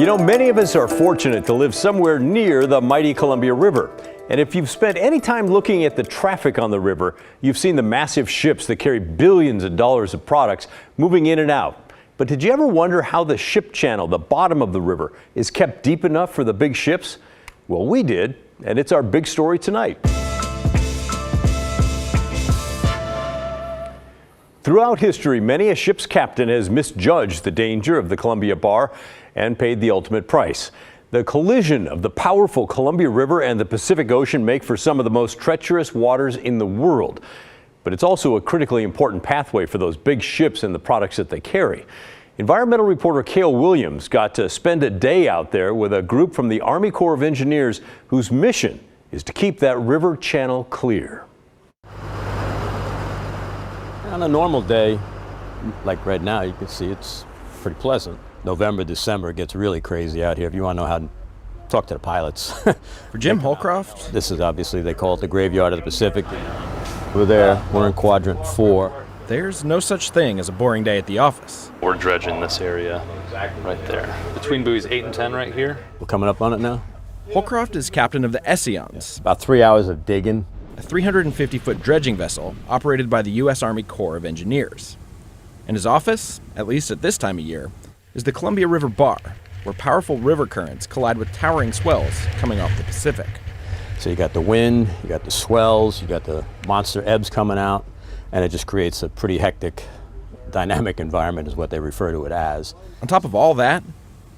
You know, many of us are fortunate to live somewhere near the mighty Columbia River. And if you've spent any time looking at the traffic on the river, you've seen the massive ships that carry billions of dollars of products moving in and out. But did you ever wonder how the ship channel, the bottom of the river, is kept deep enough for the big ships? Well, we did, and it's our big story tonight. Throughout history, many a ship's captain has misjudged the danger of the Columbia Bar and paid the ultimate price. The collision of the powerful Columbia River and the Pacific Ocean make for some of the most treacherous waters in the world. But it's also a critically important pathway for those big ships and the products that they carry. Environmental reporter Cale Williams got to spend a day out there with a group from the Army Corps of Engineers whose mission is to keep that river channel clear. On a normal day, like right now, you can see it's pretty pleasant. November, December, it gets really crazy out here. If you want to know how to talk to the pilots. For Jim Holcroft, this is obviously, they call it the graveyard of the Pacific. We're there, we're in quadrant 4. There's no such thing as a boring day at the office. We're dredging this area right there. Between buoys 8 and 10 right here. We're coming up on it now. Holcroft is captain of the Essions, About 3 hours of digging. a 350-foot dredging vessel operated by the U.S. Army Corps of Engineers. And his office, at least at this time of year, is the Columbia River Bar, where powerful river currents collide with towering swells coming off the Pacific. So you got the wind, you got the swells, you got the monster ebbs coming out, and it just creates a pretty hectic, dynamic environment is what they refer to it as. On top of all that,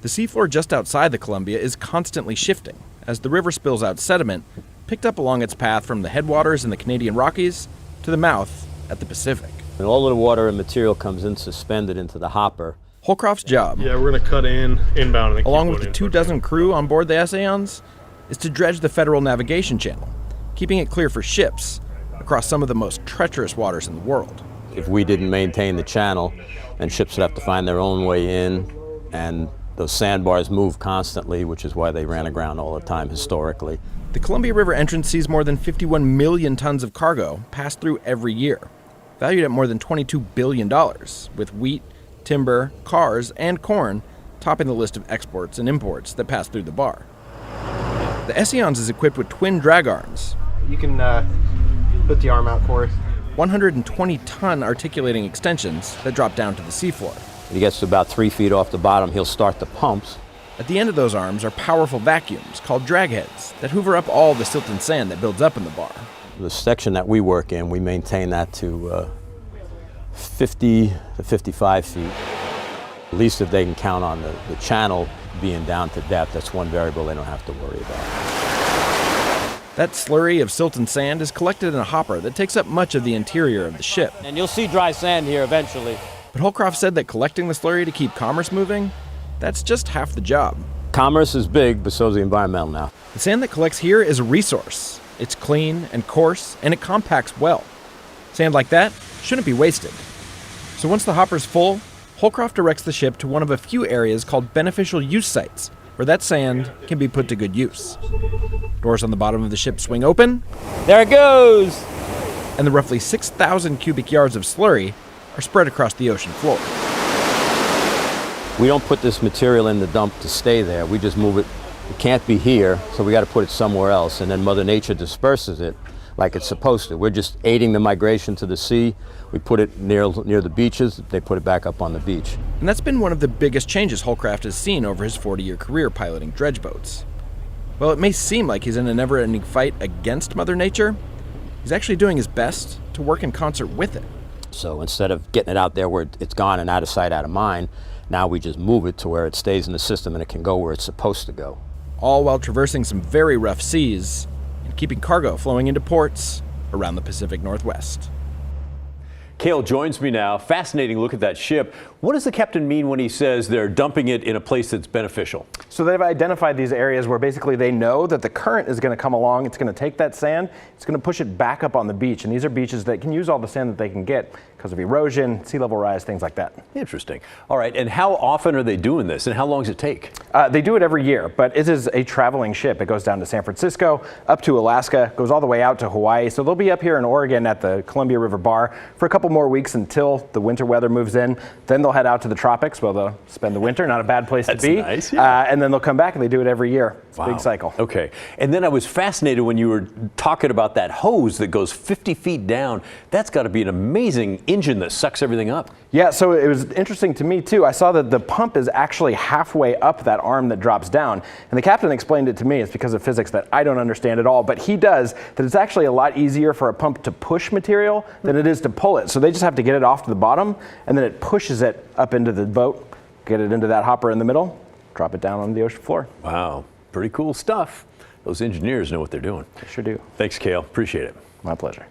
the seafloor just outside the Columbia is constantly shifting as the river spills out sediment picked up along its path from the headwaters in the Canadian Rockies to the mouth at the Pacific. And all of the water and material comes in suspended into the hopper. Holcroft's job, Yeah, we're gonna cut inbound. And along with the 24 crew on board the Essions, is to dredge the Federal Navigation Channel, keeping it clear for ships across some of the most treacherous waters in the world. If we didn't maintain the channel, then ships would have to find their own way in, and those sandbars move constantly, which is why they ran aground all the time historically. The Columbia River entrance sees more than 51 million tons of cargo pass through every year, valued at more than $22 billion, with wheat, timber, cars, and corn topping the list of exports and imports that pass through the bar. The Essions is equipped with twin drag arms. You can put the arm out for us. 120-ton articulating extensions that drop down to the seafloor. When he gets to about 3 feet off the bottom, he'll start the pumps. At the end of those arms are powerful vacuums called drag heads that hoover up all the silt and sand that builds up in the bar. The section that we work in, we maintain that to 50 to 55 feet. At least if they can count on the channel being down to depth, that's one variable they don't have to worry about. That slurry of silt and sand is collected in a hopper that takes up much of the interior of the ship. And you'll see dry sand here eventually. But Holcroft said that collecting the slurry to keep commerce moving, that's just half the job. Commerce is big, but so is the environmental now. The sand that collects here is a resource. It's clean and coarse, and it compacts well. Sand like that shouldn't be wasted. So once the hopper's full, Holcroft directs the ship to one of a few areas called beneficial use sites, where that sand can be put to good use. Doors on the bottom of the ship swing open. There it goes! And the roughly 6,000 cubic yards of slurry are spread across the ocean floor. We don't put this material in the dump to stay there. We just move it. It can't be here, so we got to put it somewhere else, and then Mother Nature disperses it like it's supposed to. We're just aiding the migration to the sea. We put it near the beaches. They put it back up on the beach. And that's been one of the biggest changes Holcroft has seen over his 40-year career piloting dredge boats. While it may seem like he's in a never-ending fight against Mother Nature, he's actually doing his best to work in concert with it. So instead of getting it out there where it's gone and out of sight, out of mind, now we just move it to where it stays in the system and it can go where it's supposed to go. All while traversing some very rough seas and keeping cargo flowing into ports around the Pacific Northwest. Cale joins me now. Fascinating look at that ship. What does the captain mean when he says they're dumping it in a place that's beneficial? So they've identified these areas where basically they know that the current is going to come along. It's going to take that sand. It's going to push it back up on the beach. And these are beaches that can use all the sand that they can get because of erosion, sea level rise, things like that. Interesting. All right. And how often are they doing this and how long does it take? They do it every year, but it is a traveling ship. It goes down to San Francisco, up to Alaska, goes all the way out to Hawaii. So they'll be up here in Oregon at the Columbia River Bar for a couple more weeks until the winter weather moves in. Then they'll head out to the tropics where they'll spend the winter. Not a bad place to be. Nice, yeah. And then they'll come back and they do it every year. It's Wow. a big cycle. Okay. And then I was fascinated when you were talking about that hose that goes 50 feet down. That's got to be an amazing engine that sucks everything up. Yeah, so it was interesting to me too. I saw that the pump is actually halfway up that arm that drops down. And the captain explained it to me. It's because of physics that I don't understand at all, but he does, that it's actually a lot easier for a pump to push material than it is to pull it. So they just have to get it off to the bottom, and then it pushes it up into the boat, get it into that hopper in the middle, drop it down on the ocean floor. Wow. Pretty cool stuff. Those engineers know what they're doing. They sure do. Thanks, Cale. Appreciate it. My pleasure.